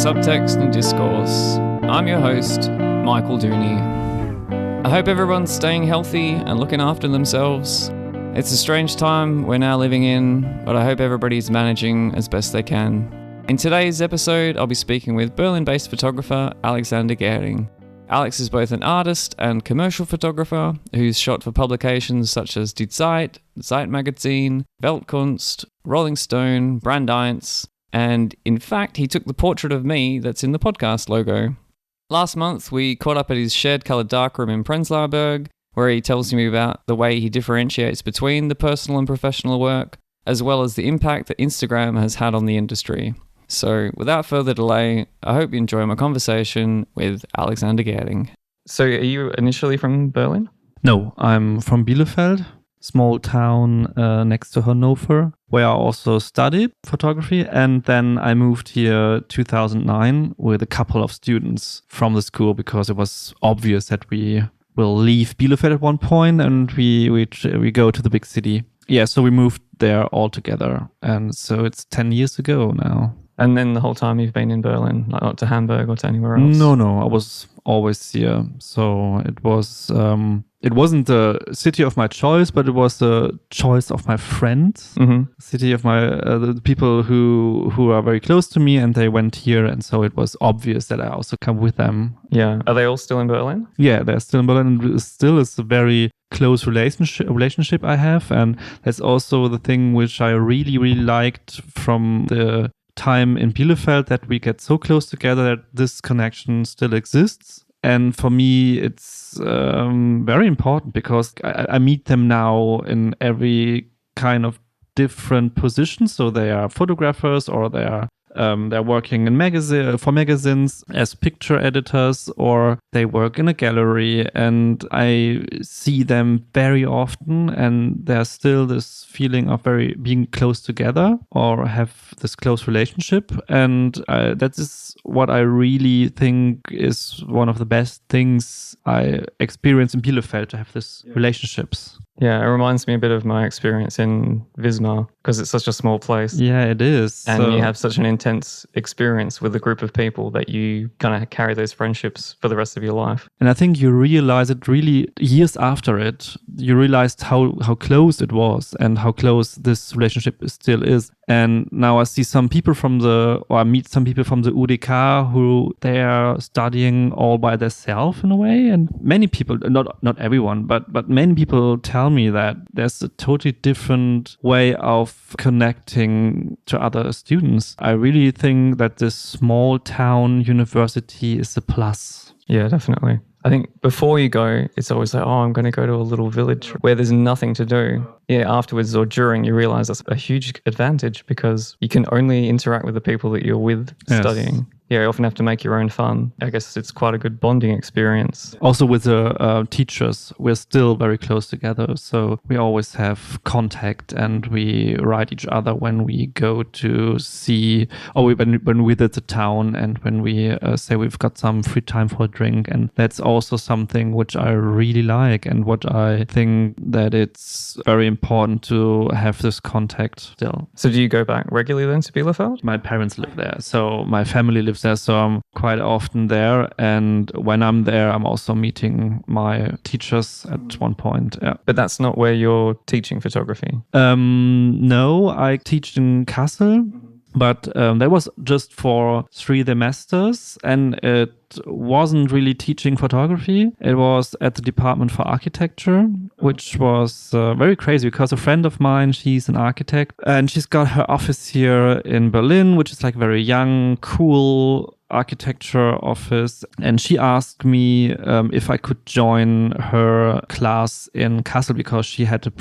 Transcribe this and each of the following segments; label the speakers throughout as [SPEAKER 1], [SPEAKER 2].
[SPEAKER 1] Subtext Discourse. I'm your host, Michael Dooney. I hope everyone's staying healthy and looking after themselves. It's a strange time we're now living in, but I hope everybody's managing as best they can. In today's episode, I'll be speaking with Berlin-based photographer Alexander Gehring. Alex is both an artist and commercial photographer who's shot for publications such as Die Zeit, Zeit Magazin, Weltkunst, Rolling Stone, Brandeins, and in fact, he took the portrait of me that's in the podcast logo. Last month, we caught up at his shared coloured darkroom in Prenzlauer Berg, where he tells me about the way he differentiates between the personal and professional work, as well as the impact that Instagram has had on the industry. So without further delay, I hope you enjoy my conversation with Alexander Gehring. So are you initially from Berlin?
[SPEAKER 2] No, I'm from Bielefeld, small town next to Hannover, where I also studied photography. And then I moved here 2009 with a couple of students from the school because it was obvious that we will leave Bielefeld at one point and we go to the big city. Yeah, so we moved there all together. And so it's 10 years ago now.
[SPEAKER 1] And then the whole time you've been in Berlin, like not to Hamburg or to anywhere else?
[SPEAKER 2] No, I was always here. So it wasn't the city of my choice, but it was the choice of my friends. Mm-hmm. City of my the people who are very close to me, and they went here, and so it was obvious that I also come with them.
[SPEAKER 1] Yeah, are they all still in Berlin?
[SPEAKER 2] Yeah, they're still in Berlin, and still it's a very close relationship I have, and that's also the thing which I really liked from the time in Bielefeld, that we get so close together that this connection still exists. And for me, it's very important because I meet them now in every kind of different position. So they are photographers, or they're working in for magazines as picture editors, or they work in a gallery, and I see them very often, and there's still this feeling of being close together or have this close relationship. And that is what I really think is one of the best things I experienced in Bielefeld, to have these relationships.
[SPEAKER 1] Yeah, it reminds me a bit of my experience in Wismar, because it's such a small place.
[SPEAKER 2] Yeah, it is.
[SPEAKER 1] And you have such an intense experience with a group of people that you kind of carry those friendships for the rest of your life.
[SPEAKER 2] And I think you realize it really years after it. You realized how close it was and how close this relationship still is. And now I see some people I meet some people from the UDK who they are studying all by themselves in a way. And many people, not everyone, but many people tell me that there's a totally different way of connecting to other students. I really think that this small town university is a plus.
[SPEAKER 1] Yeah, definitely. I think before you go, it's always like, I'm going to go to a little village where there's nothing to do. Yeah, afterwards or during, you realize that's a huge advantage because you can only interact with the people that you're with studying. Yeah, you often have to make your own fun. I guess it's quite a good bonding experience.
[SPEAKER 2] Also with the teachers, we're still very close together. So we always have contact and we write each other when we go to see, when we visit the town and when we say we've got some free time for a drink. And that's also something which I really like and what I think that it's very important to have this contact still.
[SPEAKER 1] So do you go back regularly then to Bielefeld?
[SPEAKER 2] My parents live there, so my family lives there, so I'm quite often there. And when I'm there, I'm also meeting my teachers at one point. Yeah.
[SPEAKER 1] But that's not where you're teaching photography?
[SPEAKER 2] No, I teach in Kassel. But that was just for 3 semesters, and it wasn't really teaching photography. It was at the Department for Architecture, which was very crazy because a friend of mine, she's an architect, and she's got her office here in Berlin, which is like very young, cool architecture office. And she asked me if I could join her class in Kassel because she had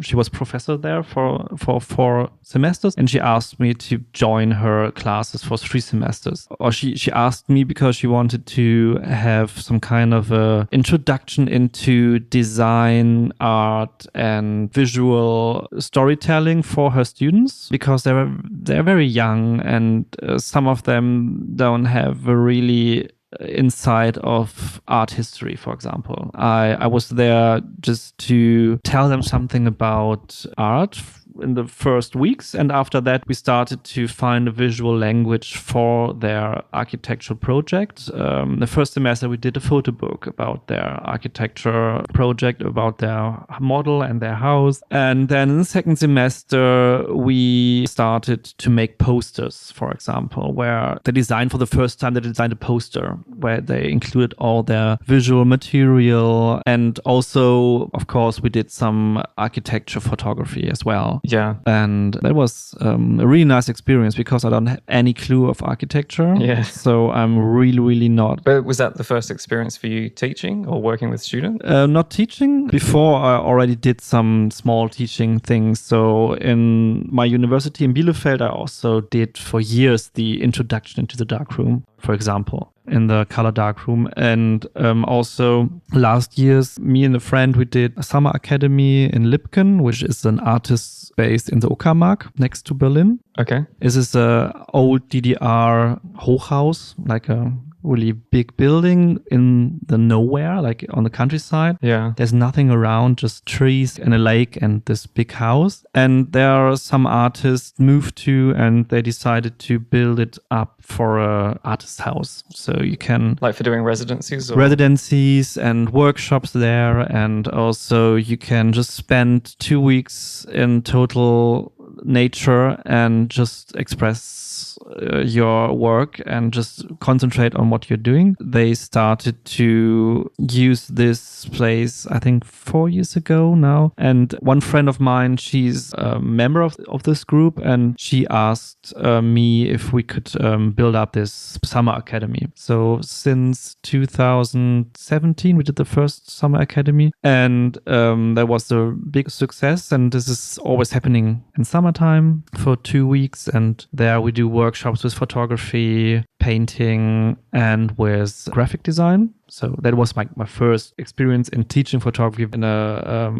[SPEAKER 2] she was professor there for 4 semesters, and she asked me to join her classes for 3 semesters. Or she asked me because she wanted to have some kind of a introduction into design, art, and visual storytelling for her students, because they're very young, and some of them don't have a really insight of art history, for example. I was there just to tell them something about art in the first weeks. And after that, we started to find a visual language for their architectural project. The first semester, we did a photo book about their architecture project, about their model and their house. And then in the second semester, we started to make posters, for example, where they designed for the first time, they designed a poster where they included all their visual material. And also, of course, we did some architecture photography as well.
[SPEAKER 1] Yeah.
[SPEAKER 2] And that was a really nice experience because I don't have any clue of architecture.
[SPEAKER 1] Yeah.
[SPEAKER 2] So I'm really not.
[SPEAKER 1] But was that the first experience for you teaching or working with students?
[SPEAKER 2] Not teaching. Before, I already did some small teaching things. So in my university in Bielefeld, I also did for years the introduction into the darkroom, for example, in the color darkroom. And also last year's, me and a friend, we did a summer academy in Lipken, which is an artist based in the Uckermark next to Berlin.
[SPEAKER 1] Okay.
[SPEAKER 2] This is a old DDR Hochhaus, like a really big building in the nowhere, like on the countryside.
[SPEAKER 1] Yeah.
[SPEAKER 2] There's nothing around, just trees and a lake and this big house. And there are some artists moved to, and they decided to build it up for a artist house. So you can...
[SPEAKER 1] Like for doing residencies? Or?
[SPEAKER 2] Residencies and workshops there. And also you can just spend 2 weeks in total nature and just express your work and just concentrate on what you're doing. They started to use this place, I think 4 years ago now. And one friend of mine, she's a member of this group, and she asked me if we could build up this summer academy. So since 2017, we did the first summer academy, and that was a big success. And this is always happening in summertime for 2 weeks. And there we do workshops with photography, painting, and with graphic design. So that was my first experience in teaching photography in a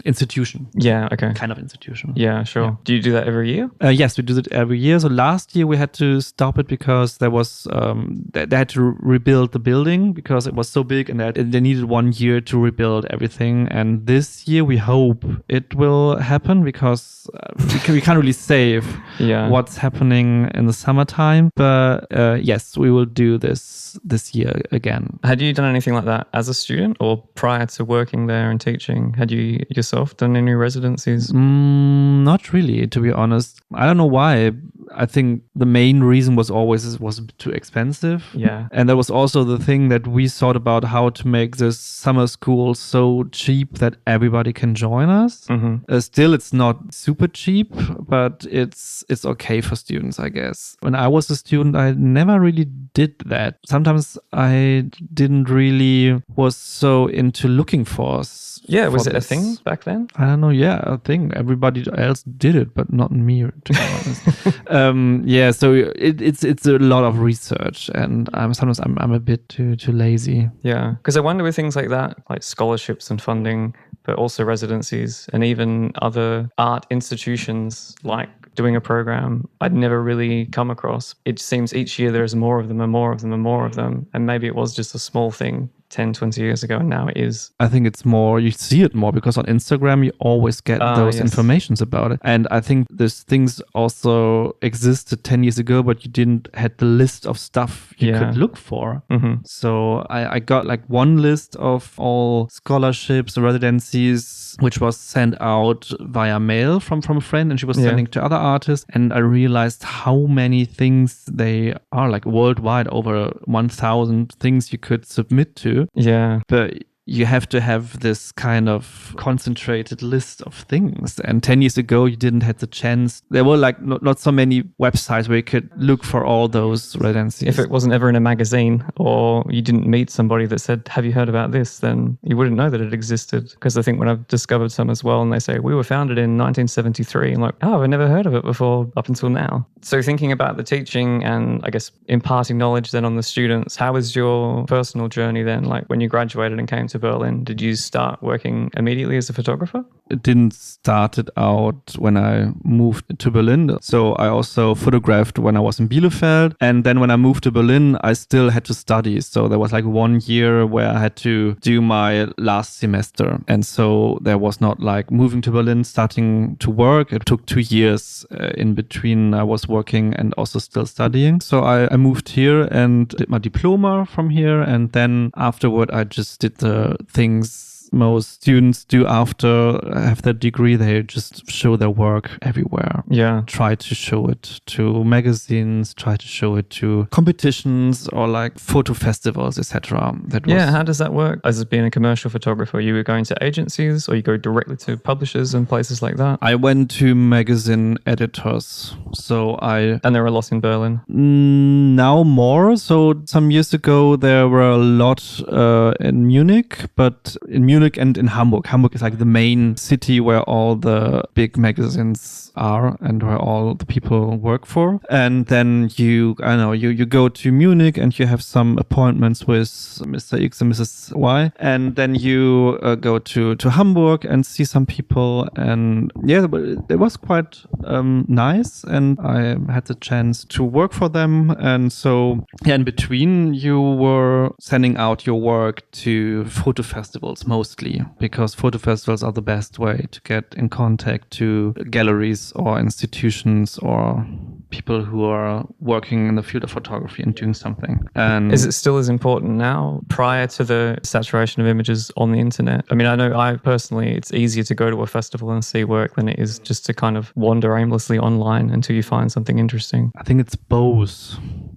[SPEAKER 2] institution.
[SPEAKER 1] Yeah, okay.
[SPEAKER 2] Kind of institution.
[SPEAKER 1] Yeah, sure. Yeah. Do you do that every year?
[SPEAKER 2] Yes, we do it every year. So last year we had to stop it because there was they had to rebuild the building because it was so big, and they needed 1 year to rebuild everything. And this year we hope it will happen because we can't really say what's happening in the summertime. But yes, we will do this year again.
[SPEAKER 1] Had you done anything like that as a student or prior to working there and teaching? Had you yourself done any residencies?
[SPEAKER 2] Not really, to be honest. I don't know why. I think the main reason was always it was too expensive.
[SPEAKER 1] Yeah.
[SPEAKER 2] And that was also the thing that we thought about, how to make this summer school so cheap that everybody can join us. Mm-hmm. Still, it's not super cheap, but it's okay for students, I guess. When I was a student, I never really did that. Sometimes I didn't really was so into looking for
[SPEAKER 1] was it a thing back then?
[SPEAKER 2] I don't know. Yeah, I think everybody else did it, but not me, to be honest. So it's a lot of research, and sometimes I'm a bit too lazy.
[SPEAKER 1] Yeah, because I wonder with things like that, like scholarships and funding, but also residencies and even other art institutions, like doing a program I'd never really come across. It seems each year there's more of them and more of them and more of them. And maybe it was just a small thing 10, 20 years ago, and now it is.
[SPEAKER 2] I think it's more, you see it more because on Instagram you always get those informations about it. And I think these things also existed 10 years ago, but you didn't had the list of stuff you could look for. Mm-hmm. So I got like one list of all scholarships, residencies, which was sent out via mail from a friend, and she was sending to other artists. And I realized how many things they are, like worldwide, over 1,000 things you could submit to.
[SPEAKER 1] Yeah.
[SPEAKER 2] But you have to have this kind of concentrated list of things. And 10 years ago, you didn't have the chance. There were like not so many websites where you could look for all those residencies.
[SPEAKER 1] If it wasn't ever in a magazine, or you didn't meet somebody that said, have you heard about this? Then you wouldn't know that it existed. Because I think when I've discovered some as well, and they say, we were founded in 1973. I'm like, oh, I've never heard of it before up until now. So thinking about the teaching and I guess imparting knowledge then on the students, how was your personal journey then? Like when you graduated and came to to Berlin, did you start working immediately as a photographer?
[SPEAKER 2] It didn't start it out when I moved to Berlin. So I also photographed when I was in Bielefeld. And then when I moved to Berlin, I still had to study. So there was like 1 year where I had to do my last semester. And so there was not like moving to Berlin, starting to work. It took 2 years in between. I was working and also still studying. So I moved here and did my diploma from here. And then afterward, I just did the things most students do after have their degree. They just show their work everywhere.
[SPEAKER 1] Yeah.
[SPEAKER 2] Try to show it to magazines, try to show it to competitions or like photo festivals, etc.
[SPEAKER 1] Yeah, how does that work? As being a commercial photographer, you were going to agencies or you go directly to publishers and places like that?
[SPEAKER 2] I went to magazine editors.
[SPEAKER 1] And there are a lot in Berlin?
[SPEAKER 2] Now more. So some years ago, there were a lot in Munich, but in Munich and in Hamburg. Hamburg is like the main city where all the big magazines are and where all the people work for. And then you go to Munich and you have some appointments with Mr. X and Mrs. Y. And then you go to Hamburg and see some people. And yeah, it was quite nice. And I had the chance to work for them. And so yeah, in between, you were sending out your work to photo festivals mostly, because photo festivals are the best way to get in contact to galleries or institutions or people who are working in the field of photography and doing something. And
[SPEAKER 1] is it still as important now prior to the saturation of images on the internet? I mean, I know I personally, it's easier to go to a festival and see work than it is just to kind of wander aimlessly online until you find something interesting.
[SPEAKER 2] I think it's both.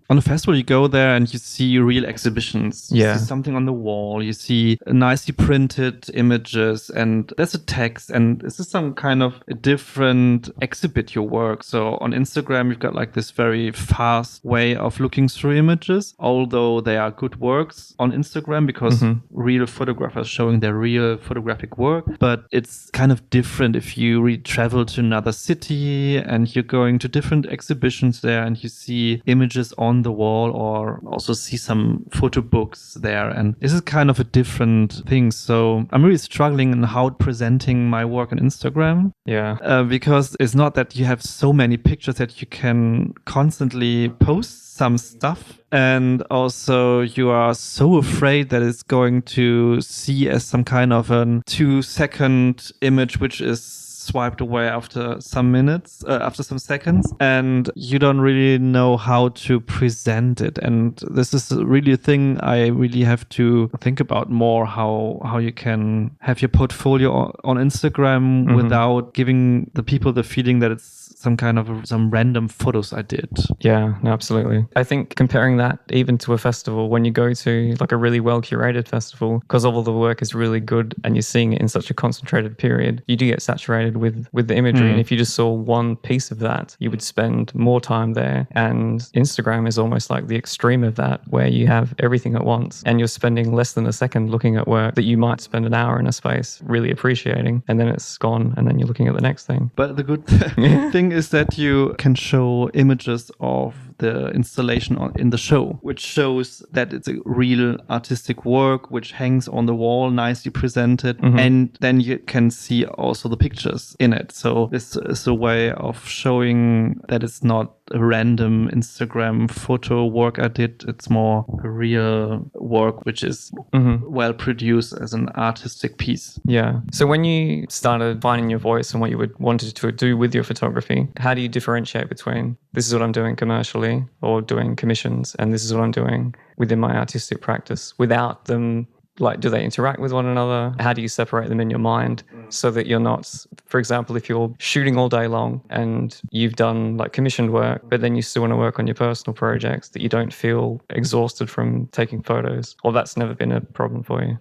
[SPEAKER 2] On a festival, you go there and you see real exhibitions. You see something on the wall. You see nicely printed images and there's a text and this is some kind of a different exhibit your work. So on Instagram, you've got like this very fast way of looking through images, although they are good works on Instagram because real photographers showing their real photographic work. But it's kind of different if you travel to another city and you're going to different exhibitions there and you see images on the wall or also see some photo books there. And this is kind of a different thing. So I'm really struggling in how presenting my work on Instagram.
[SPEAKER 1] Yeah.
[SPEAKER 2] Because it's not that you have so many pictures that you can constantly post some stuff. And also you are so afraid that it's going to see as some kind of a 2-second image, which is swiped away after some minutes, after some seconds, and you don't really know how to present it. And this is really a thing I really have to think about more, how you can have your portfolio on Instagram without giving the people the feeling that it's some random photos I did.
[SPEAKER 1] Yeah, no, absolutely. I think comparing that even to a festival, when you go to like a really well curated festival, because all of the work is really good and you're seeing it in such a concentrated period, you do get saturated with the imagery. And if you just saw one piece of that, you would spend more time there. And Instagram is almost like the extreme of that, where you have everything at once and you're spending less than a second looking at work that you might spend an hour in a space really appreciating, and then it's gone and then you're looking at the next thing.
[SPEAKER 2] But the good thing is that you can show images of the installation in the show, which shows that it's a real artistic work which hangs on the wall, nicely presented, and then you can see also the pictures in it. So this is a way of showing that it's not a random Instagram photo work I did. It's more a real work which is well produced as an artistic piece.
[SPEAKER 1] Yeah. So when you started finding your voice and what you wanted to do with your photography, how do you differentiate between this is what I'm doing commercially or doing commissions and this is what I'm doing within my artistic practice without them? Like, do they interact with one another? How do you separate them in your mind so that you're not, for example, if you're shooting all day long and you've done like commissioned work, but then you still want to work on your personal projects, that you don't feel exhausted from taking photos? Or that's never been a problem for you?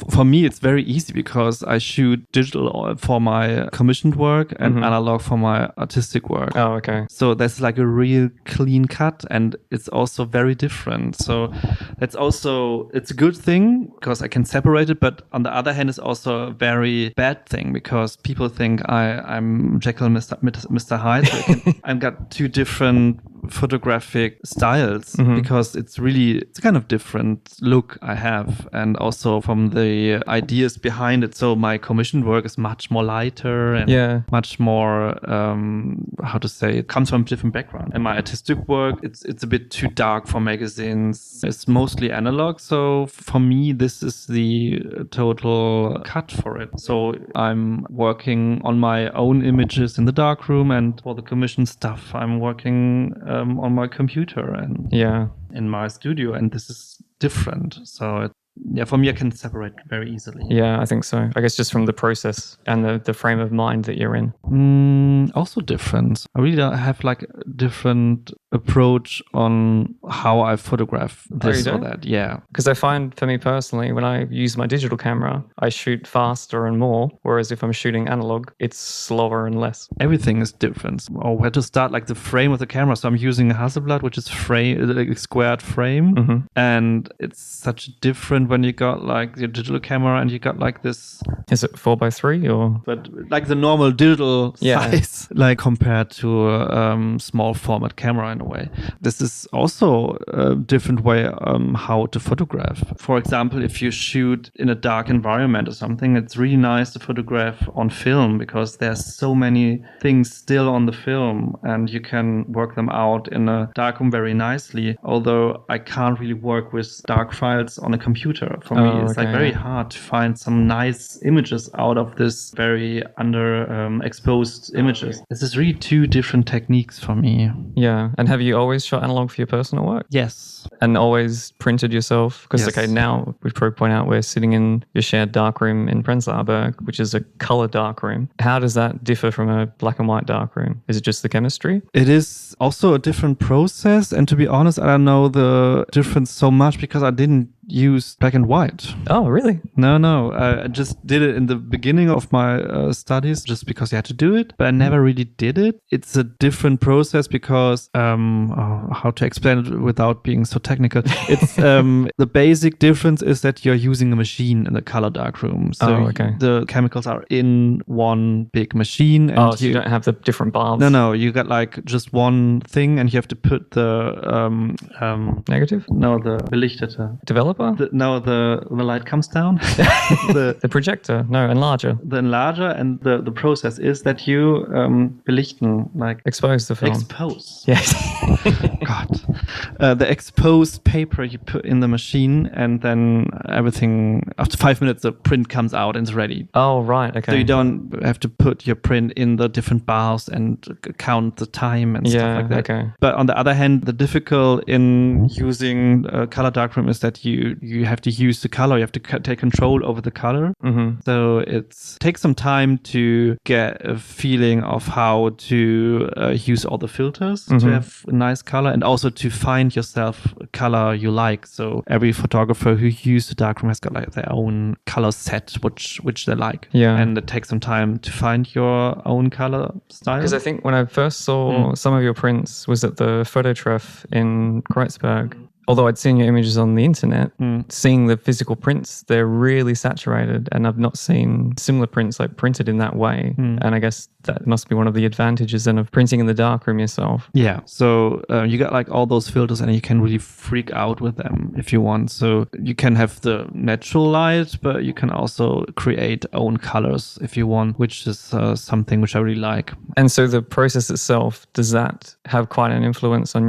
[SPEAKER 2] For me, it's very easy because I shoot digital for my commissioned work and analog for my artistic work.
[SPEAKER 1] Oh, okay.
[SPEAKER 2] So that's like a real clean cut and it's also very different. So it's a good thing because because I can separate it. But on the other hand, it's also a very bad thing because people think I'm Jekyll, Mr. Hyde. So I've got two different photographic styles because it's a kind of different look I have, and also from the ideas behind it. So my commissioned work is much more lighter and much more it comes from a different background. And my artistic work, it's a bit too dark for magazines. It's mostly analog, so for me this is the total cut for it. So I'm working on my own images in the darkroom, and for the commissioned stuff I'm working on my computer and in my studio, and this is different. So for me, I can separate very easily.
[SPEAKER 1] Yeah, I think so. I guess just from the process and the frame of mind that you're in.
[SPEAKER 2] Also different. I really don't have like a different approach on how I photograph this or that. Yeah.
[SPEAKER 1] Because I find for me personally, when I use my digital camera, I shoot faster and more. Whereas if I'm shooting analog, it's slower and less.
[SPEAKER 2] Everything is different. Or where to start, like the frame of the camera. So I'm using a Hasselblad, which is a squared frame. And it's such different when you got like your digital camera and you got like this.
[SPEAKER 1] Is it 4x3 or?
[SPEAKER 2] But like the normal digital size, like compared to a small format camera in a way. This is also a different way how to photograph. For example, if you shoot in a dark environment or something, it's really nice to photograph on film because there's so many things still on the film and you can work them out in a darkroom very nicely. Although I can't really work with dark files on a computer. For me, it's like very hard to find some nice images out of this very exposed images. This is really two different techniques for me.
[SPEAKER 1] Yeah. And have you always shot analog for your personal work?
[SPEAKER 2] Yes.
[SPEAKER 1] And always printed yourself? Because, now we probably point out we're sitting in your shared darkroom in Prenzlauer Berg, which is a color darkroom. How does that differ from a black and white darkroom? Is it just the chemistry?
[SPEAKER 2] It is also a different process. And to be honest, I don't know the difference so much because I didn't use black and white.
[SPEAKER 1] Oh, really?
[SPEAKER 2] No. I just did it in the beginning of my studies just because you had to do it, but I never really did it. It's a different process because, how to explain it without being so technical? It's the basic difference is that you're using a machine in the color darkroom. So the chemicals are in one big machine. And
[SPEAKER 1] so you don't have the different bars?
[SPEAKER 2] No. You got like just one thing and you have to put the...
[SPEAKER 1] Negative?
[SPEAKER 2] No, the belichtete.
[SPEAKER 1] Developer?
[SPEAKER 2] The light comes down.
[SPEAKER 1] The projector? No, enlarger.
[SPEAKER 2] The enlarger, and the process is that you belichten, like...
[SPEAKER 1] Expose the film.
[SPEAKER 2] Expose.
[SPEAKER 1] Yes.
[SPEAKER 2] God. The exposed paper you put in the machine, and then everything, after 5 minutes, the print comes out and it's ready.
[SPEAKER 1] Oh, right, okay.
[SPEAKER 2] So you don't have to put your print in the different bars and count the time and stuff like that.
[SPEAKER 1] Okay.
[SPEAKER 2] But on the other hand, the difficult in using a color darkroom is that you have to use the color, you have to take control over the color. So it takes some time to get a feeling of how to use all the filters to have a nice color, and also to find yourself a color you like. So every photographer who uses the darkroom has got like their own color set which they like. And it takes some time to find your own color style.
[SPEAKER 1] Because I think when I first saw some of your prints was at the photo treff in Kreuzberg. Although I'd seen your images on the internet, seeing the physical prints, they're really saturated, and I've not seen similar prints like printed in that way. And I guess that must be one of the advantages then of printing in the darkroom yourself.
[SPEAKER 2] Yeah. So you got like all those filters and you can really freak out with them if you want. So you can have the natural light, but you can also create own colors if you want, which is something which I really like.
[SPEAKER 1] And so the process itself, does that have quite an influence on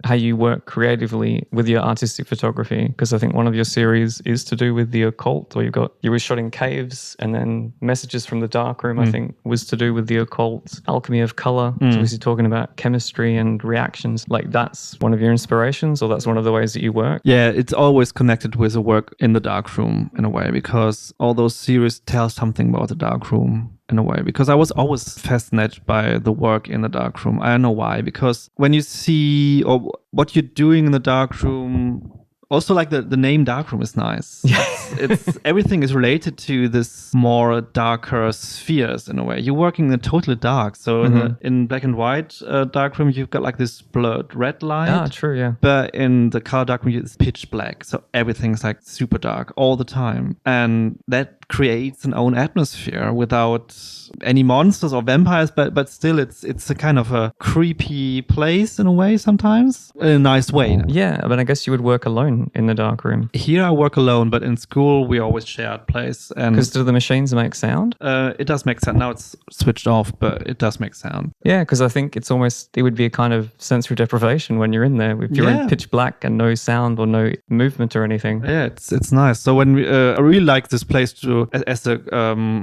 [SPEAKER 1] how you work creatively with your artistic photography? Because I think one of your series is to do with the occult, or you were shot in caves, and then Messages from the Darkroom, I think, was to do with the occult, alchemy of color. So was he talking about chemistry and reactions? Like that's one of your inspirations, or that's one of the ways that you work?
[SPEAKER 2] Yeah, it's always connected with the work in the darkroom in a way, because all those series tell something about the darkroom. In a way, because I was always fascinated by the work in the darkroom. I don't know why, because when you see or what you're doing in the darkroom Also, like the name darkroom is nice. It's everything is related to this more darker spheres in a way. You're working in totally dark. So in black and white darkroom, you've got like this blurred red light.
[SPEAKER 1] Ah, true, yeah.
[SPEAKER 2] But in the color darkroom, it's pitch black. So everything's like super dark all the time, and that creates an own atmosphere without any monsters or vampires. But still, it's a kind of a creepy place in a way sometimes, in a nice way.
[SPEAKER 1] Yeah, but I guess you would work alone in the darkroom.
[SPEAKER 2] Here I work alone, but in school we always shared place.
[SPEAKER 1] Because do the machines make sound?
[SPEAKER 2] It does make sound. Now it's switched off, but it does make sound.
[SPEAKER 1] Yeah, because I think it would be a kind of sensory deprivation when you're in there. If you're in pitch black and no sound or no movement or anything.
[SPEAKER 2] Yeah, it's nice. So when I really like this place as a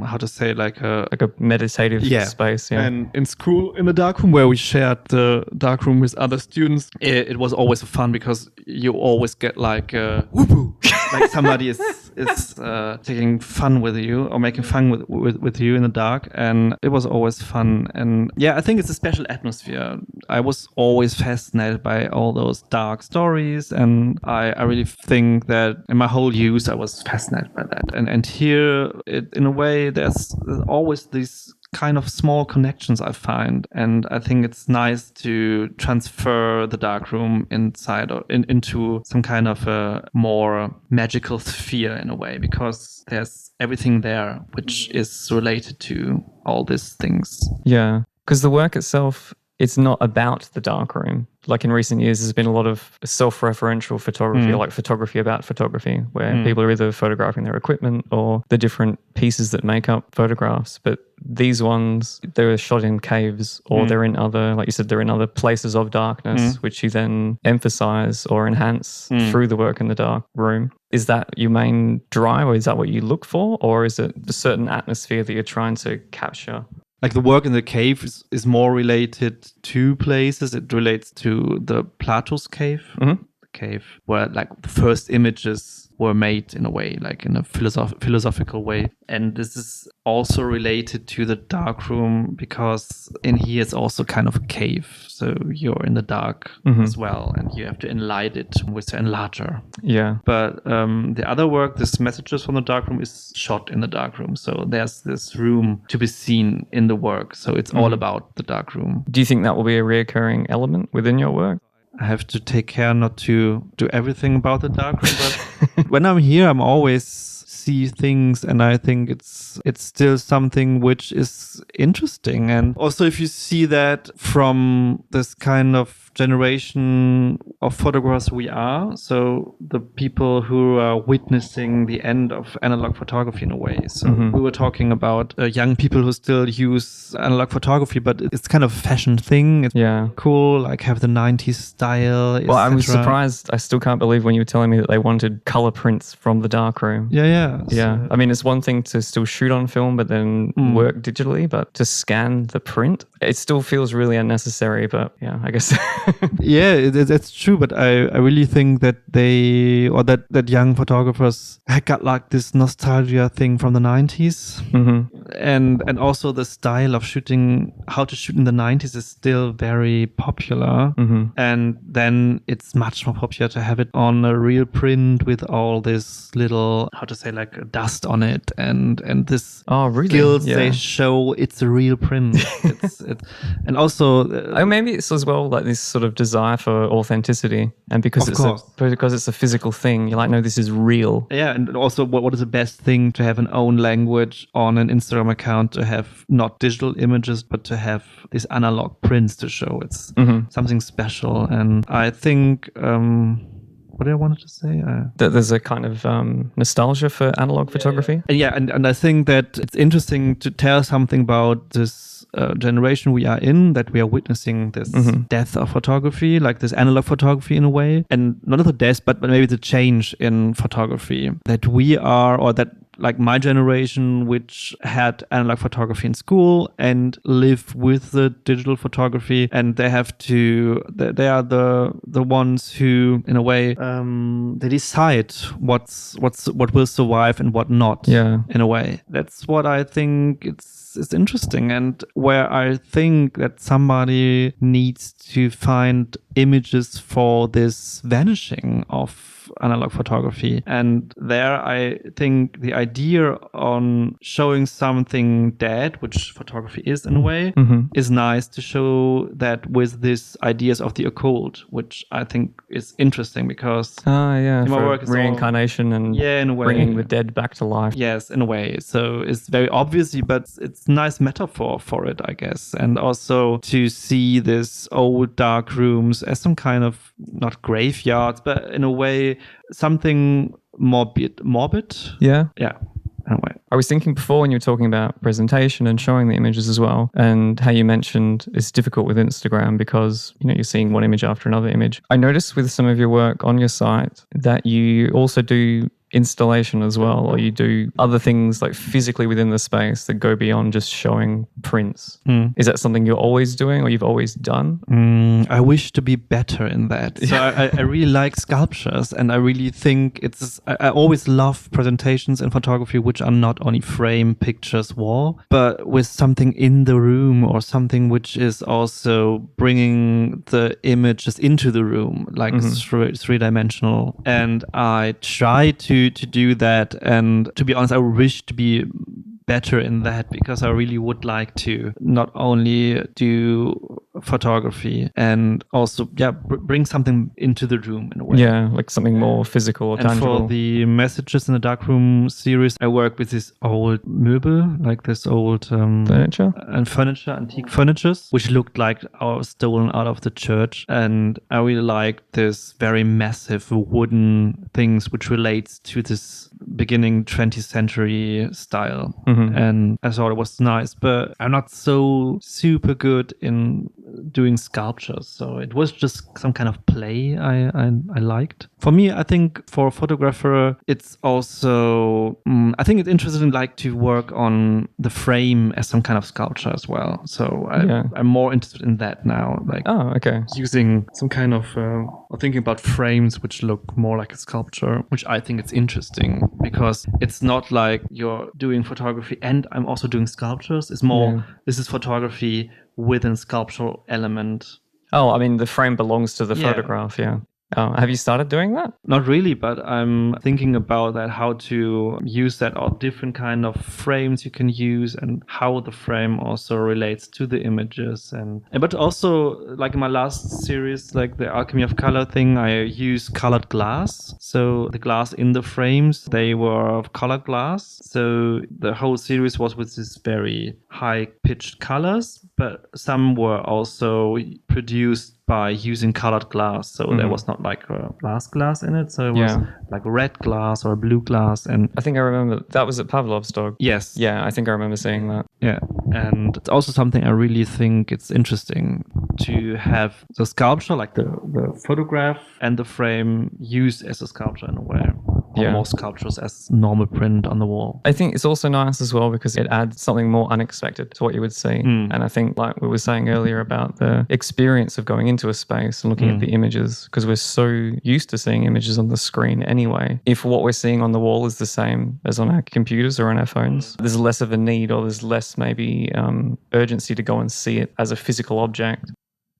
[SPEAKER 2] how to say like a
[SPEAKER 1] meditative space. Yeah.
[SPEAKER 2] And in school in the darkroom where we shared the darkroom with other students, it was always fun because you always get like whoop, like somebody is taking fun with you or making fun with you in the dark, and it was always fun. And yeah, I think it's a special atmosphere. I was always fascinated by all those dark stories, and I really think that in my whole youth I was fascinated by that. And here, in a way, there's always these kind of small connections I find, and I think it's nice to transfer the darkroom inside or into some kind of a more magical sphere in a way, because there's everything there which is related to all these things.
[SPEAKER 1] Yeah, because the work itself, it's not about the darkroom. Like in recent years, there's been a lot of self-referential photography, or like photography about photography, where people are either photographing their equipment or the different pieces that make up photographs. But these ones, they're shot in caves, or they're in other, like you said, they're in other places of darkness, which you then emphasize or enhance through the work in the dark room. Is that your main drive, or is that what you look for? Or is it a certain atmosphere that you're trying to capture?
[SPEAKER 2] Like the work in the cave is more related to places. It relates to the Plato's cave, the cave where like the first images were made in a way, like in a philosophical way. And this is also related to the darkroom because in here it's also kind of a cave. So you're in the dark as well, and you have to enlight it with the enlarger. Yeah. But the other work, this Messages from the Darkroom, is shot in the darkroom. So there's this room to be seen in the work. So it's all about the darkroom.
[SPEAKER 1] Do you think that will be a reoccurring element within your work?
[SPEAKER 2] I have to take care not to do everything about the darkroom, but when I'm here, I'm always see things, and I think it's still something which is interesting. And also, if you see that from this kind of generation of photographers we are, so the people who are witnessing the end of analog photography in a way. So we were talking about young people who still use analog photography, but it's kind of a fashion thing. It's cool, like have the 90s style.
[SPEAKER 1] Well, I was surprised. I still can't believe when you were telling me that they wanted color prints from the darkroom.
[SPEAKER 2] Yeah.
[SPEAKER 1] So, I mean, it's one thing to still shoot on film, but then work digitally, but to scan the print, it still feels really unnecessary, but yeah, I guess.
[SPEAKER 2] Yeah, that's true, but I really think that that young photographers had got like this nostalgia thing from the 90s. And also the style of shooting, how to shoot in the 90s is still very popular. And then it's much more popular to have it on a real print with all this little, how to say, like dust on it and this skills they show it's a real print. And also
[SPEAKER 1] maybe it's as well like this sort of desire for authenticity, and because it's a physical thing, you're like, no, this is real.
[SPEAKER 2] Yeah, and also what is the best thing to have an own language on an Instagram account, to have not digital images but to have these analog prints to show. It's something special. And I think what I wanted to say?
[SPEAKER 1] That there's a kind of nostalgia for analog photography.
[SPEAKER 2] And I think that it's interesting to tell something about this generation we are in, that we are witnessing this death of photography, like this analog photography in a way. And not the death, but maybe the change in photography that we are, or that like my generation, which had analog photography in school and live with the digital photography, and they are the ones who, in a way, they decide what will survive and what not. Yeah, in a way, that's what I think it's interesting, and where I think that somebody needs to find images for this vanishing of of analog photography. And there I think the idea on showing something dead, which photography is in a way, is nice to show that with these ideas of the occult, which I think is interesting because
[SPEAKER 1] my
[SPEAKER 2] for
[SPEAKER 1] work is reincarnation and
[SPEAKER 2] in a way,
[SPEAKER 1] bringing the dead back to life.
[SPEAKER 2] Yes, in a way. So it's very obvious, but it's a nice metaphor for it, I guess. And also to see this old dark rooms as some kind of, not graveyards, but in a way, something morbid.
[SPEAKER 1] Yeah.
[SPEAKER 2] Yeah. Anyway.
[SPEAKER 1] I was thinking before when you were talking about presentation and showing the images as well, and how you mentioned it's difficult with Instagram because, you know, you're seeing one image after another image. I noticed with some of your work on your site that you also do installation as well, or you do other things like physically within the space that go beyond just showing prints. Is that something you're always doing or you've always done?
[SPEAKER 2] I wish to be better in that. So I really like sculptures, and I really think I always love presentations in photography which are not only frame, pictures, wall, but with something in the room or something which is also bringing the images into the room, like three-dimensional. And I try to do that, and to be honest, I wish to be better in that because I really would like to not only do photography and also bring something into the room in a way.
[SPEAKER 1] Yeah, like something more physical or tangible.
[SPEAKER 2] And for the messages in the darkroom series, I work with this old möbel, like this old
[SPEAKER 1] furniture,
[SPEAKER 2] antique furnitures, which looked like stolen out of the church. And I really like this very massive wooden things which relates to this beginning 20th century style. And I thought it was nice, but I'm not so super good in doing sculptures, so it was just some kind of play I liked. For me, I think for a photographer, it's also I think it's interesting, like, to work on the frame as some kind of sculpture as well. So I'm more interested in that now, like using some kind of or thinking about frames which look more like a sculpture, which I think it's interesting because it's not like you're doing photography and I'm also doing sculptures. It's more this is photography with a sculptural element.
[SPEAKER 1] Oh, I mean, the frame belongs to the photograph, have you started doing that?
[SPEAKER 2] Not really, but I'm thinking about that, how to use that, or different kind of frames you can use, and how the frame also relates to the images. But also, like in my last series, like the Alchemy of Color thing, I used colored glass. So the glass in the frames, they were of colored glass. So the whole series was with this very high-pitched colors, but some were also produced by using colored glass. So there was not like a glass in it. So it was like a red glass or a blue glass. And
[SPEAKER 1] I think I remember that was at Pavlov's dog.
[SPEAKER 2] Yes.
[SPEAKER 1] Yeah, I think I remember seeing that.
[SPEAKER 2] Yeah. And it's also something I really think it's interesting to have the sculpture, like the photograph and the frame used as a sculpture in a way. Or more sculptures as normal print on the wall.
[SPEAKER 1] I think it's also nice as well because it adds something more unexpected to what you would see. And I think, like we were saying earlier about the experience of going into a space and looking at the images, because we're so used to seeing images on the screen anyway. If what we're seeing on the wall is the same as on our computers or on our phones, there's less of a need, or there's less maybe urgency to go and see it as a physical object.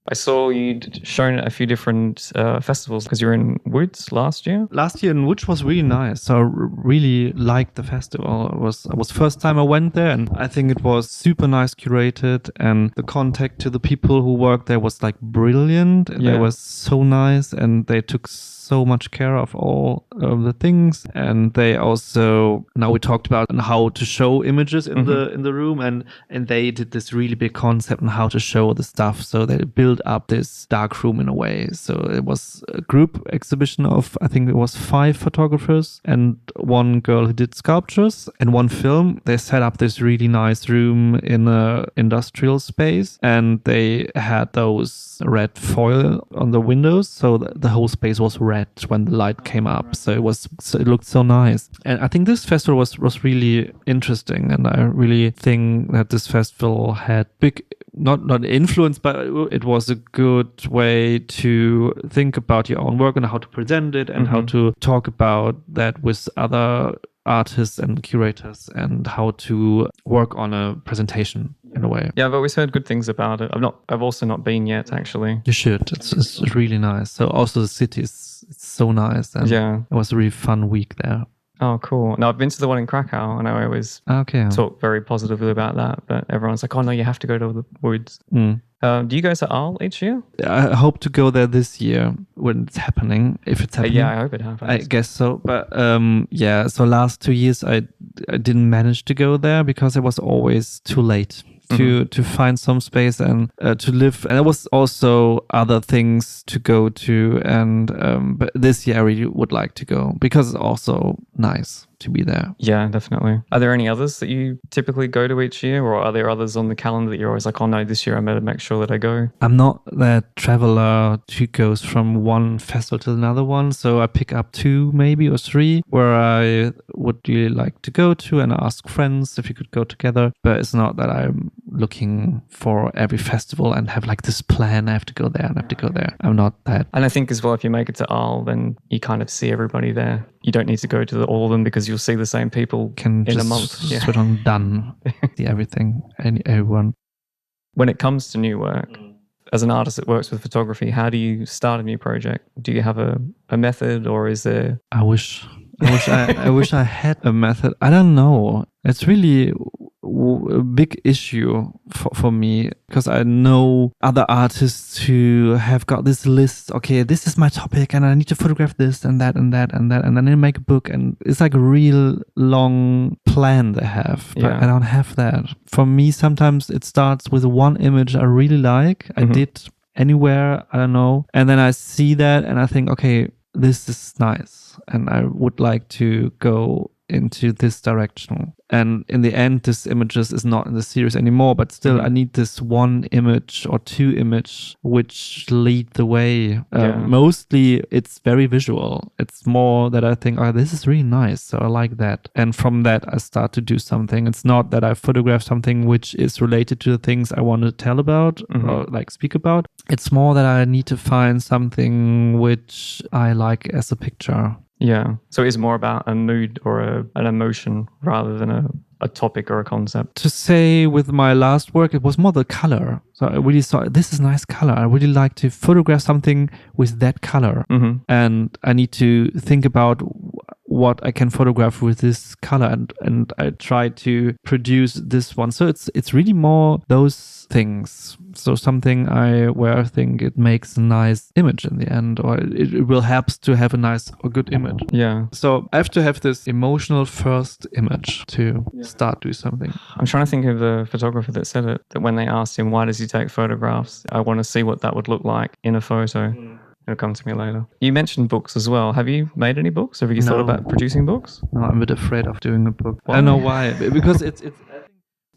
[SPEAKER 1] I saw you'd shown at a few different festivals because you were in Woods last year.
[SPEAKER 2] Last year in Woods was really nice. So I really liked the festival. It was first time I went there, and I think it was super nice curated, and the contact to the people who worked there was like brilliant. They was so nice, and they took so much care of all of the things. And they also, now we talked about how to show images in the room, and they did this really big concept on how to show the stuff. So they built up this dark room in a way. So it was a group exhibition of, I think it was 5 photographers and one girl who did sculptures and one film. They set up this really nice room in a industrial space, and they had those red foil on the windows, so the whole space was red when the light came up. So it looked so nice. And I think this festival was really interesting, and I really think that this festival had big not influence, but it was a good way to think about your own work and how to present it, and how to talk about that with other artists and curators, and how to work on a presentation in a way.
[SPEAKER 1] Yeah, I've always heard good things about it. I've also not been yet, actually.
[SPEAKER 2] You should. It's really nice. So also the city is it's so nice. And
[SPEAKER 1] Yeah.
[SPEAKER 2] it was a really fun week there.
[SPEAKER 1] Oh, cool. No, I've been to the one in Krakow, and I always talk very positively about that. But everyone's like, oh, no, you have to go to the woods. Do you go to Arles each year?
[SPEAKER 2] I hope to go there this year when it's happening, if it's happening.
[SPEAKER 1] Yeah, I hope it happens.
[SPEAKER 2] I guess so. But so last 2 years I didn't manage to go there because it was always too late to find some space and to live. And there was also other things to go to. And but this year I really would like to go because it's also nice to be there.
[SPEAKER 1] Yeah, definitely. Are there any others that you typically go to each year, or are there others on the calendar that you're always like, oh no, this year I better make sure that I go?
[SPEAKER 2] I'm not that traveler who goes from one festival to another one, so I pick up 2 maybe or 3 where I would really like to go to and ask friends if you could go together. But it's not that I'm looking for every festival and have like this plan, I have to go there and I have to go there. I'm not that.
[SPEAKER 1] And I think as well, if you make it to Arles, then you kind of see everybody there. You don't need to go to all of them because you'll see the same people in a month.
[SPEAKER 2] Switch on done, see everything and everyone.
[SPEAKER 1] When it comes to new work, as an artist that works with photography, how do you start a new project? Do you have a method, or is there?
[SPEAKER 2] I wish I had a method. I don't know. It's really a big issue for me because I know other artists who have got this list. Okay, this is my topic and I need to photograph this and that and that and that, and then they make a book, and it's like a real long plan they have. But I don't have that. For me, sometimes it starts with one image I really like. I did anywhere, I don't know, and then I see that and I think, okay, this is nice and I would like to go into this direction. And in the end, this images is not in the series anymore, but still I need this one image or 2 images which lead the way. Mostly it's very visual. It's more that I think, oh, this is really nice, so I like that. And from that, I start to do something. It's not that I photograph something which is related to the things I want to tell about or like speak about. It's more that I need to find something which I like as a picture.
[SPEAKER 1] Yeah. So it's more about a mood or an emotion rather than a topic or a concept.
[SPEAKER 2] To say with my last work, it was more the color. So I really saw, this is nice color. I really like to photograph something with that color. And I need to think about what I can photograph with this color. And I try to produce this one. So it's really more those things. So something where I think it makes a nice image in the end, or it will help to have a nice or good image.
[SPEAKER 1] Yeah.
[SPEAKER 2] So I have to have this emotional first image to start doing something.
[SPEAKER 1] I'm trying to think of the photographer that said it, that when they asked him, why does he take photographs? I want to see what that would look like in a photo. It'll come to me later. You mentioned books as well. Have you made any books? Have you thought about producing books?
[SPEAKER 2] No, I'm a bit afraid of doing a book.
[SPEAKER 1] Why?
[SPEAKER 2] I don't know why. Because it's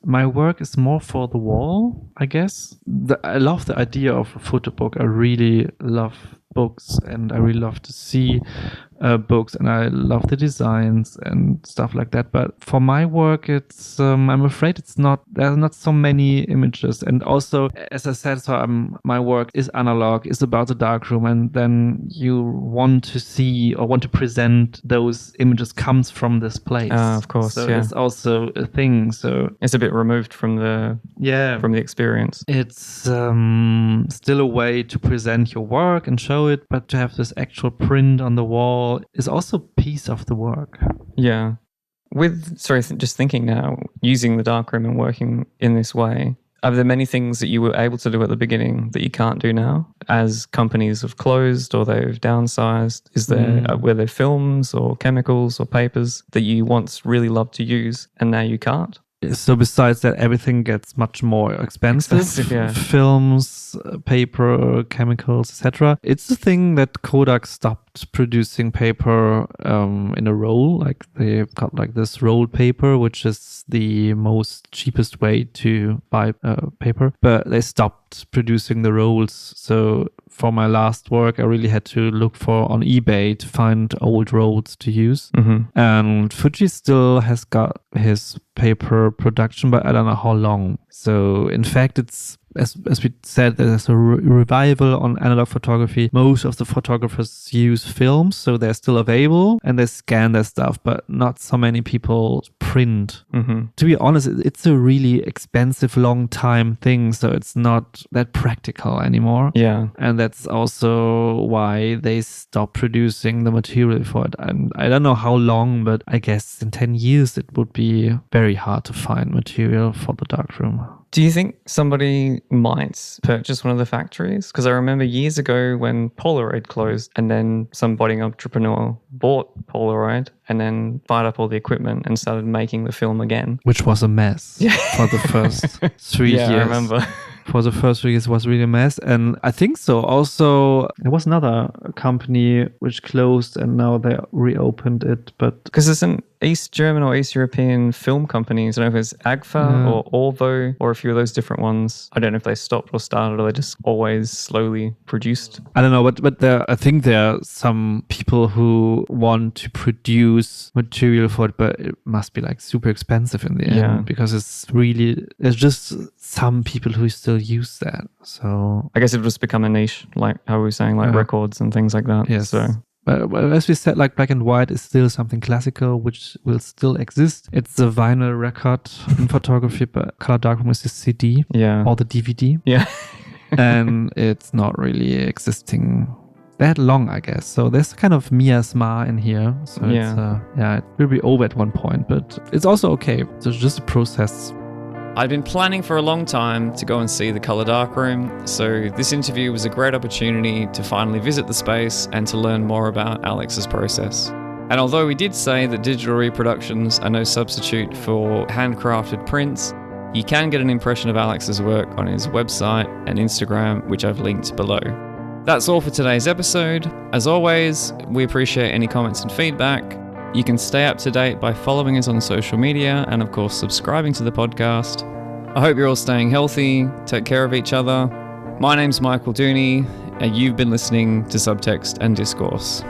[SPEAKER 2] my work is more for the wall, I guess. I love the idea of a photo book. I really love books and I really love to see books and I love the designs and stuff like that. But for my work, it's I'm afraid there's not so many images. And also, as I said, my work is analog, is about the darkroom, and then you want to see or want to present those images comes from this place.
[SPEAKER 1] Of course,
[SPEAKER 2] so it's also a thing. So
[SPEAKER 1] it's a bit removed from the experience.
[SPEAKER 2] It's still a way to present your work and show it, but to have this actual print on the wall is also a piece of the work.
[SPEAKER 1] Yeah. Just thinking now, using the darkroom and working in this way, are there many things that you were able to do at the beginning that you can't do now as companies have closed or they've downsized? Were there films or chemicals or papers that you once really loved to use and now you can't?
[SPEAKER 2] So besides that, everything gets much more expensive.
[SPEAKER 1] Yeah.
[SPEAKER 2] Films, paper, chemicals, etc. It's the thing that Kodak stopped producing paper in a roll. Like they've got like this roll paper, which is the most cheapest way to buy paper. But they stopped producing the rolls. So for my last work, I really had to look on eBay to find old rolls to use. And Fuji still has got his paper production, but I don't know how long. So in fact, it's as we said, there's a revival on analog photography. Most of the photographers use films, so they're still available and they scan their stuff, but not so many people print. To be honest, it's a really expensive, long time thing, so it's not that practical anymore.
[SPEAKER 1] Yeah.
[SPEAKER 2] And that's also why they stopped producing the material for it. And I don't know how long, but I guess in 10 years it would be very hard to find material for the darkroom.
[SPEAKER 1] Do you think somebody might purchase one of the factories? Because I remember years ago when Polaroid closed and then some budding entrepreneur bought Polaroid and then fired up all the equipment and started making the film again.
[SPEAKER 2] Which was a mess for the first 3 years.
[SPEAKER 1] Yeah, I remember.
[SPEAKER 2] For the first 3 years, it was really a mess. And I think so. Also, there was another company which closed and now they reopened it. But
[SPEAKER 1] because there's an East German or East European film companies. I don't know if it's Agfa or Orvo or a few of those different ones. I don't know if they stopped or started or they just always slowly produced.
[SPEAKER 2] I don't know, but I think there are some people who want to produce material for it, but it must be like super expensive in the end because there's just some people who still use that. So
[SPEAKER 1] I guess it will just become a niche, like how we were saying, like records and things like that.
[SPEAKER 2] Yes.
[SPEAKER 1] So.
[SPEAKER 2] But as we said, like black and white is still something classical, which will still exist. It's the vinyl record in photography, but color darkroom is the CD or the DVD.
[SPEAKER 1] Yeah.
[SPEAKER 2] And it's not really existing that long, I guess. So there's kind of miasma in here. So it will be over at one point, but it's also okay. So it's just a process.
[SPEAKER 1] I'd been planning for a long time to go and see the Colour Darkroom, so this interview was a great opportunity to finally visit the space and to learn more about Alex's process. And although we did say that digital reproductions are no substitute for handcrafted prints, you can get an impression of Alex's work on his website and Instagram, which I've linked below. That's all for today's episode. As always, we appreciate any comments and feedback. You can stay up to date by following us on social media and, of course, subscribing to the podcast. I hope you're all staying healthy. Take care of each other. My name's Michael Dooney, and you've been listening to Subtext and Discourse.